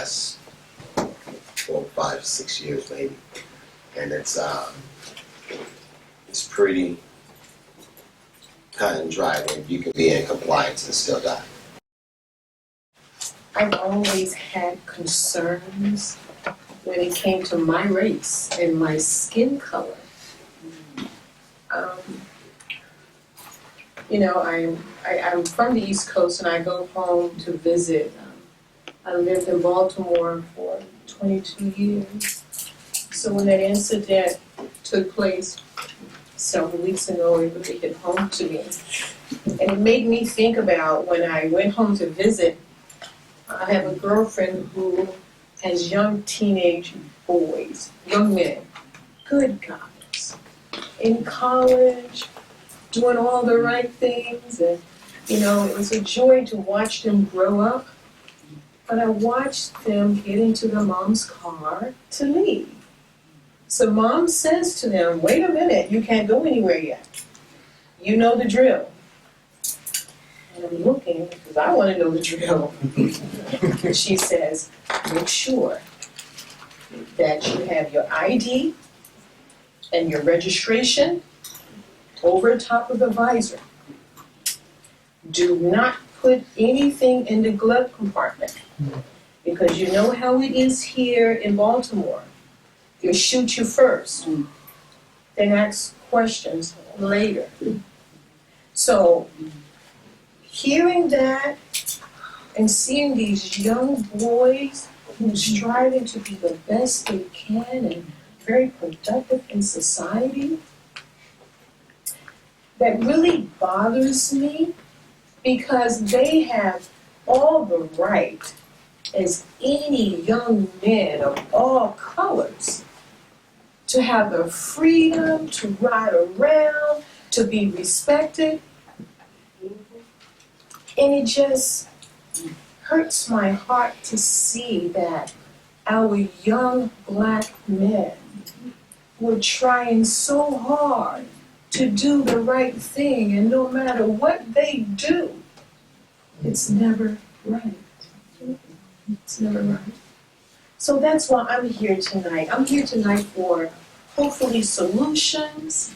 last 4, 5, 6 years maybe, and it's pretty cut and dry when you can be in compliance and still die. I've always had concerns when it came to my race and my skin color. I'm from the East Coast and I go home to visit. I lived in Baltimore for 22 years. So when that incident took place several weeks ago, it really hit home to me. And it made me think about when I went home to visit. I have a girlfriend who has young teenage boys, young men, good guys, in college, doing all the right things. And, it was a joy to watch them grow up. But I watched them get into their mom's car to leave. So mom says to them, wait a minute, you can't go anywhere yet. You know the drill. And I'm looking because I want to know the drill. She says, make sure that you have your ID and your registration over top of the visor. Do not put anything in the glove compartment because you know how it is here in Baltimore. They shoot you first, then ask questions later. So hearing that and seeing these young boys who are striving to be the best they can and very productive in society, that really bothers me because they have all the right as any young men of all colors to have the freedom to ride around, to be respected. And it just hurts my heart to see that our young black men were trying so hard to do the right thing, and no matter what they do, it's never right. It's never right. So that's why I'm here tonight. I'm here tonight for hopefully solutions.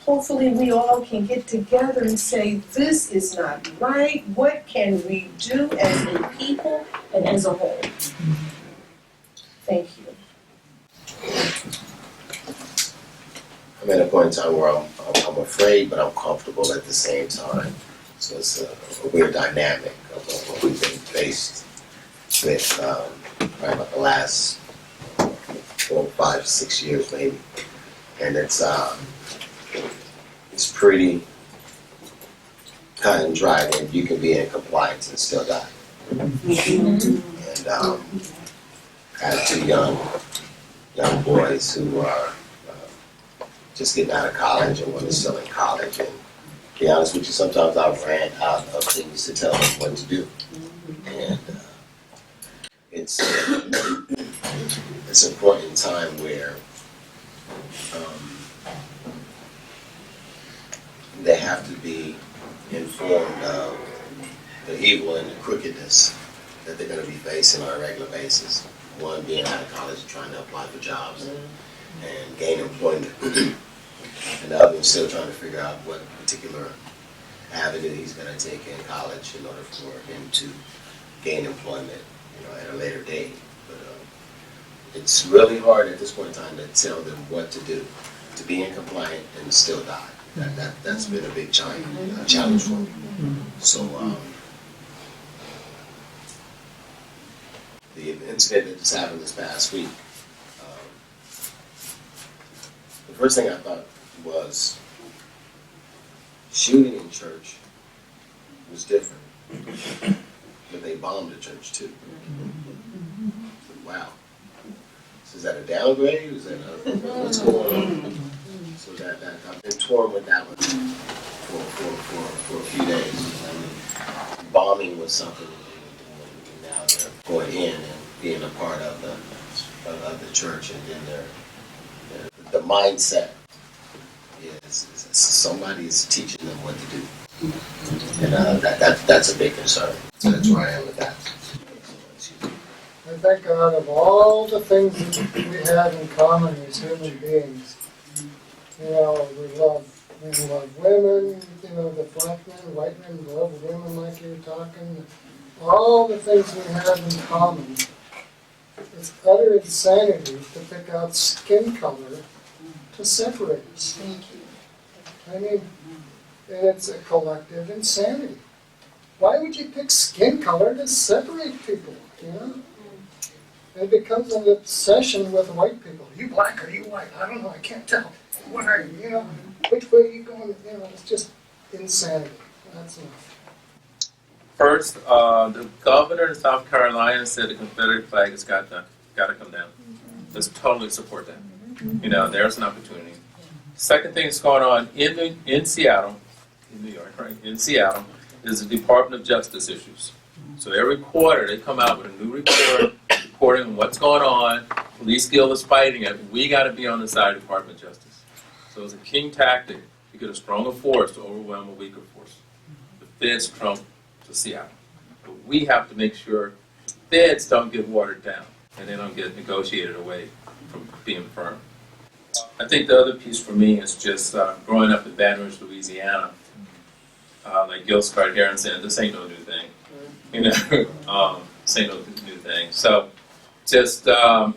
Hopefully we all can get together and say, this is not right. What can we do as a people and as a whole? Thank you. I'm at a point in time where I'm afraid, but I'm comfortable at the same time. So it's a weird dynamic of what we've been faced with right about the last 4, 5, 6 years maybe. And it's pretty cut and dry when you can be in compliance and still die. And I have 2 young boys who are just getting out of college and one is still in college. And to be honest with you, sometimes I ran out of things to tell them what to do. And it's an important time where they have to be informed of the evil and the crookedness that they're going to be facing on a regular basis. One being out of college and trying to apply for jobs and gain employment. And the other is still trying to figure out what particular avenue he's going to take in college in order for him to gain employment, at a later date. But it's really hard at this point in time to tell them what to do, to be in compliant and still die. That's been a big challenge for me. So the incident that just happened this past week, the first thing I thought was shooting in church was different, but they bombed the church too. Wow. So is that a downgrade? Is that what's going on? So that I've been torn with that one for a few days. I mean, bombing was something, and now they're going in and being a part of the church, and then the mindset is somebody is teaching them what to do, and that's a big concern. So that's where I am with that. think out of all the things that we have in common as human beings, we love women, the black men, white men love women like you're talking. All the things we have in common. It's utter insanity to pick out skin color to separate us. Thank you. I mean, and it's a collective insanity. Why would you pick skin color to separate people, It becomes an obsession with white people. Are you black or are you white? I don't know, I can't tell. What are you, Which way are you going? It's just insanity. That's enough. First, the governor in South Carolina said the Confederate flag has got to come down. Let's totally support that. There's an opportunity. Second thing that's going on in Seattle, in New York, right? In Seattle, is the Department of Justice issues. So every quarter they come out with a new report reporting on what's going on. Police Guild is fighting it. We got to be on the side of the Department of Justice. So it's a king tactic to get a stronger force to overwhelm a weaker force. The feds trump to Seattle. But we have to make sure the feds don't get watered down and they don't get negotiated away from being firm. I think the other piece for me is just growing up in Baton Rouge, Louisiana. Like Gil Scott-Heron said, this ain't no new thing. This ain't no new thing. So just, I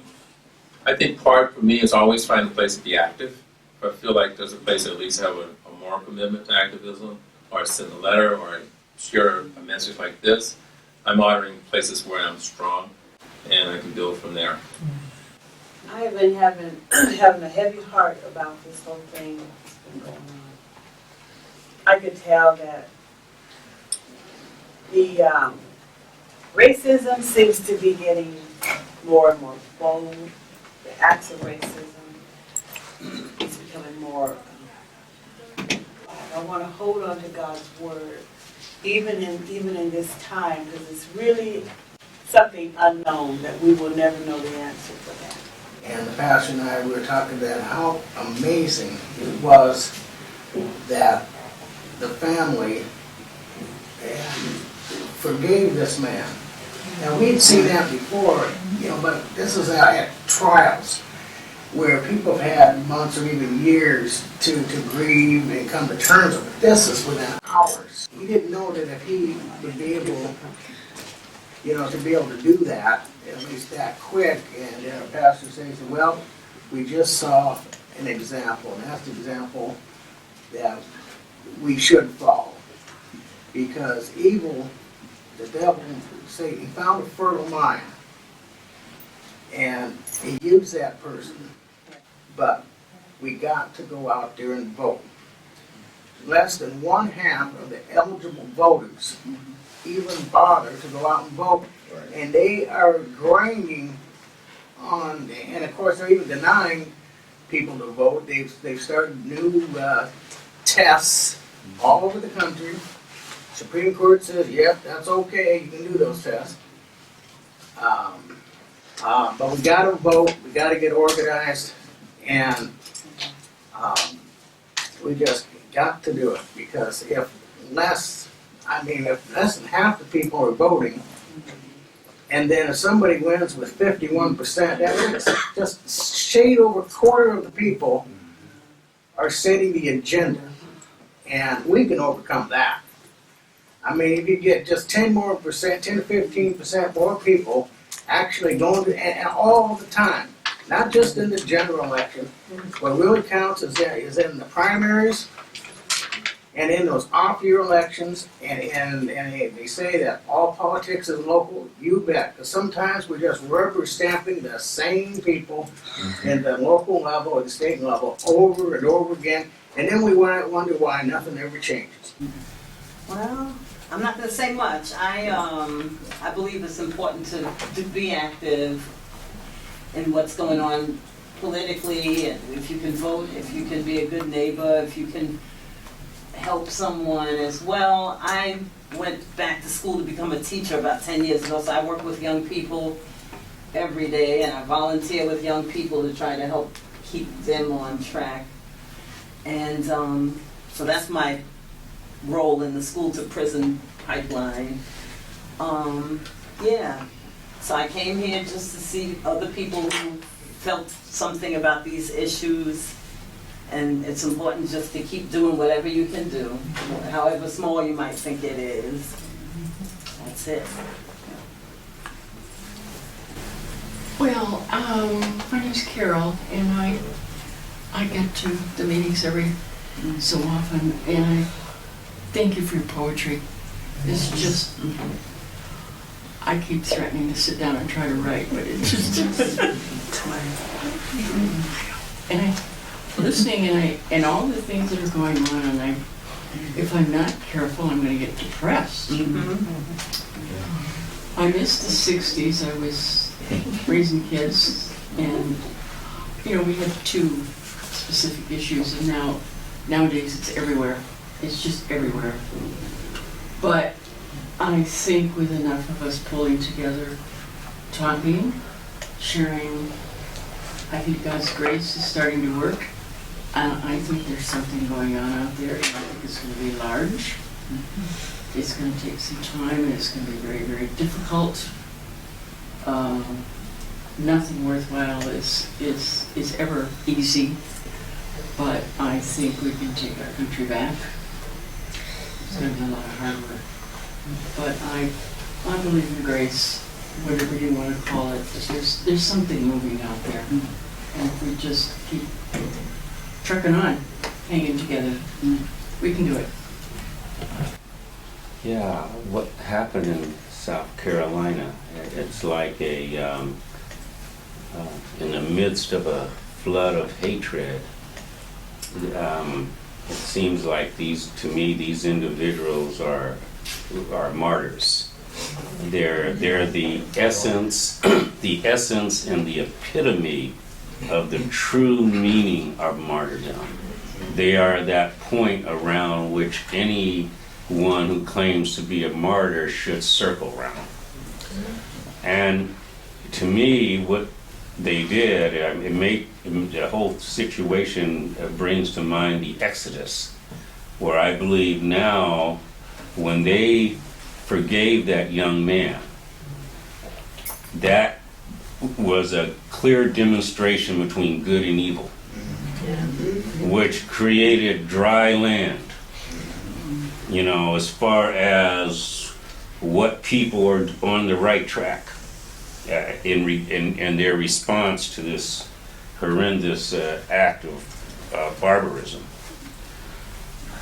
think part for me is always finding a place to be active. If I feel like there's a place to at least have a moral commitment to activism, or send a letter, or share a message like this, I'm honoring places where I'm strong, and I can build from there. I have been having a heavy heart about this whole thing that's been going on. I could tell that the racism seems to be getting more and more bold. The acts of racism is becoming more. I want to hold on to God's word, even in this time, because it's really something unknown that we will never know the answer for that. And the pastor and I were talking about how amazing it was that the family forgave this man. Now we'd seen that before, but this is at trials where people have had months or even years to grieve and come to terms with it. This is within hours. He didn't know that if he would be able, to be able to do that, at least that quick, and our pastor says, well, we just saw an example, and that's the example that we should follow. Because evil, the devil, Satan, found a fertile mind, and he used that person. But we got to go out there and vote. Less than 1/2 of the eligible voters even bother to go out and vote. And they are grinding on, and of course they're even denying people to vote. They've started new tests all over the country. Supreme Court says, yep, that's okay, you can do those tests. But we got to vote, we got to get organized, and we just got to do it, because if less than half the people are voting, and then if somebody wins with 51%, that means just shade over 1/4 of the people are setting the agenda, and we can overcome that. If you get just 10 to 15% more people actually going to, and all the time, not just in the general election, what really counts is in the primaries and in those off-year elections, and they say that all politics is local. You bet, because sometimes we're just rubber stamping the same people in the local level or the state level over and over again, and then we wonder why nothing ever changes. Well, I'm not going to say much. I believe it's important to be active in what's going on politically, and if you can vote, if you can be a good neighbor, if you can help someone as well. I went back to school to become a teacher about 10 years ago, so I work with young people every day, and I volunteer with young people to try to help keep them on track. And so that's my role in the school to prison pipeline. So I came here just to see other people who felt something about these issues. And it's important just to keep doing whatever you can do, however small you might think it is. That's it. Well, my name's Carol, and I get to the meetings every so often, and I thank you for your poetry. It's just, I keep threatening to sit down and try to write, but it's just, and I'm listening, and all the things that are going on, and if I'm not careful, I'm going to get depressed. I missed the 60s. I was raising kids, and we had two specific issues, and nowadays it's everywhere. It's just everywhere. But I think with enough of us pulling together, talking, sharing, I think God's grace is starting to work. I think there's something going on out there, and I think it's going to be large. It's going to take some time, and it's going to be very, very difficult. Nothing worthwhile is ever easy, but I think we can take our country back. It's going to be a lot of hard work. But I believe in grace, whatever you want to call it. There's something moving out there. And if we just keep trucking on, hanging together, we can do it. Yeah, what happened in South Carolina, it's like in the midst of a flood of hatred, it seems like to me, these individuals are martyrs. They're the essence, the essence and the epitome of the true meaning of martyrdom. They are that point around which anyone who claims to be a martyr should circle around. And to me, what they did, the whole situation brings to mind the Exodus, where I believe now, when they forgave that young man, that was a clear demonstration between good and evil, which created dry land, as far as what people are on the right track in their response to this horrendous act of barbarism.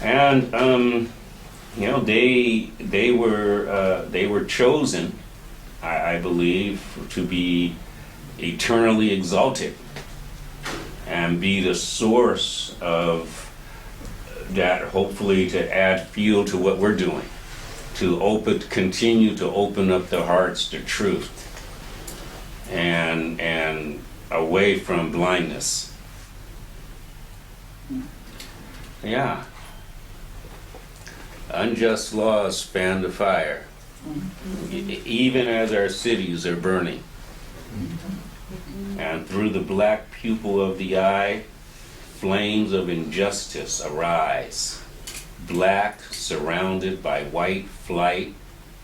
And they were chosen, I believe, to be eternally exalted and be the source of that, hopefully to add fuel to what we're doing, to continue to open up the hearts to truth and away from blindness. Yeah. Unjust laws fan the fire, even as our cities are burning. And through the black pupil of the eye, flames of injustice arise. Black, surrounded by white flight,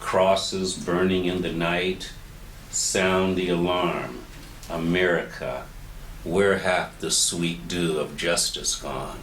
crosses burning in the night, sound the alarm. America, where hath the sweet dew of justice gone?